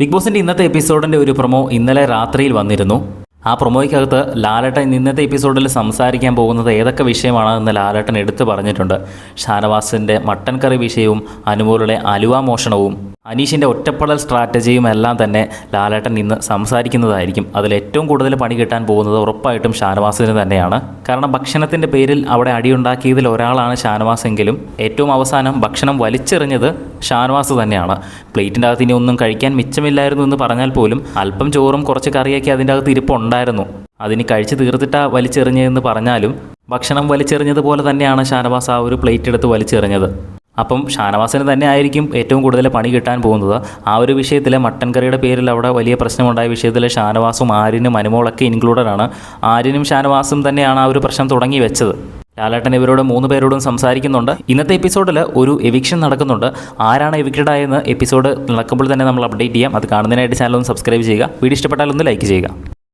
Big ബോസിൻ്റെ ഇന്നത്തെ എപ്പിസോഡിൻ്റെ ഒരു പ്രൊമോ ഇന്നലെ രാത്രിയിൽ വന്നിരുന്നു. ആ പ്രൊമോയ്ക്കകത്ത് ലാലേട്ടൻ ഇന്നത്തെ എപ്പിസോഡിൽ സംസാരിക്കാൻ പോകുന്നത് ഏതൊക്കെ വിഷയമാണ് എന്ന് ലാലേട്ടൻ എടുത്തു പറഞ്ഞിട്ടുണ്ട്. ഷാനവാസിൻ്റെ മട്ടൻ കറി വിഷയവും അനുമോളുടെ അലുവ മോഷണവും അനീഷിൻ്റെ ഒറ്റപ്പെടൽ സ്ട്രാറ്റജിയും എല്ലാം തന്നെ ലാലേട്ടൻ ഇന്ന് സംസാരിക്കുന്നതായിരിക്കും. അതിലേറ്റവും കൂടുതൽ പണി കിട്ടാൻ പോകുന്നത് ഉറപ്പായിട്ടും ഷാനവാസിന് തന്നെയാണ്. കാരണം ഭക്ഷണത്തിൻ്റെ പേരിൽ അവിടെ അടിയുണ്ടാക്കിയതിൽ ഒരാളാണ് ഷാനവാസ് എങ്കിലും ഏറ്റവും അവസാനം ഭക്ഷണം വലിച്ചെറിഞ്ഞത് ഷാനവാസ് തന്നെയാണ്. പ്ലേറ്റിൻ്റെ അകത്ത് ഇനി ഒന്നും കഴിക്കാൻ മിച്ചമില്ലായിരുന്നു എന്ന് പറഞ്ഞാൽ പോലും അല്പം ചോറും കുറച്ച് കറിയൊക്കെ അതിൻ്റെ അകത്ത് ഇരിപ്പുണ്ടായിരുന്നു. അതിന് കഴിച്ച് തീർത്തിട്ടാ വലിച്ചെറിഞ്ഞതെന്ന് പറഞ്ഞാലും ഭക്ഷണം വലിച്ചെറിഞ്ഞതുപോലെ തന്നെയാണ് ഷാനവാസ് ആ ഒരു പ്ലേറ്റ് എടുത്ത് വലിച്ചെറിഞ്ഞത്. അപ്പം ഷാനവാസിന് തന്നെ ആയിരിക്കും ഏറ്റവും കൂടുതൽ പണി കിട്ടാൻ പോകുന്നത്. ആ ഒരു വിഷയത്തിൽ മട്ടൻ കറിയുടെ പേരിൽ അവിടെ വലിയ പ്രശ്നമുണ്ടായ വിഷയത്തിൽ ഷാനവാസും ആര്യനും അനുമോളൊക്കെ ഇൻക്ലൂഡഡ് ആണ്. ആര്യനും ഷാനവാസും തന്നെയാണ് ആ ഒരു പ്രശ്നം തുടങ്ങി വെച്ചത്. ലാലേട്ടൻ ഇവരോട് 3 പേരോടും സംസാരിക്കുന്നുണ്ട്. ഇന്നത്തെ എപ്പിസോഡിൽ ഒരു എവിക്ഷൻ നടക്കുന്നുണ്ട്. ആരാണ് എവിക്റ്റഡ് ആയെന്ന് എപ്പിസോഡ് നടക്കുമ്പോൾ തന്നെ നമ്മൾ അപ്ഡേറ്റ് ചെയ്യാം. അത് കാണുന്നതിനായിട്ട് ചാനൽ ഒന്ന് സബ്സ്ക്രൈബ് ചെയ്യുക. വീഡിയോ ഇഷ്ടപ്പെട്ടാൽ ഒന്ന് ലൈക്ക് ചെയ്യുക.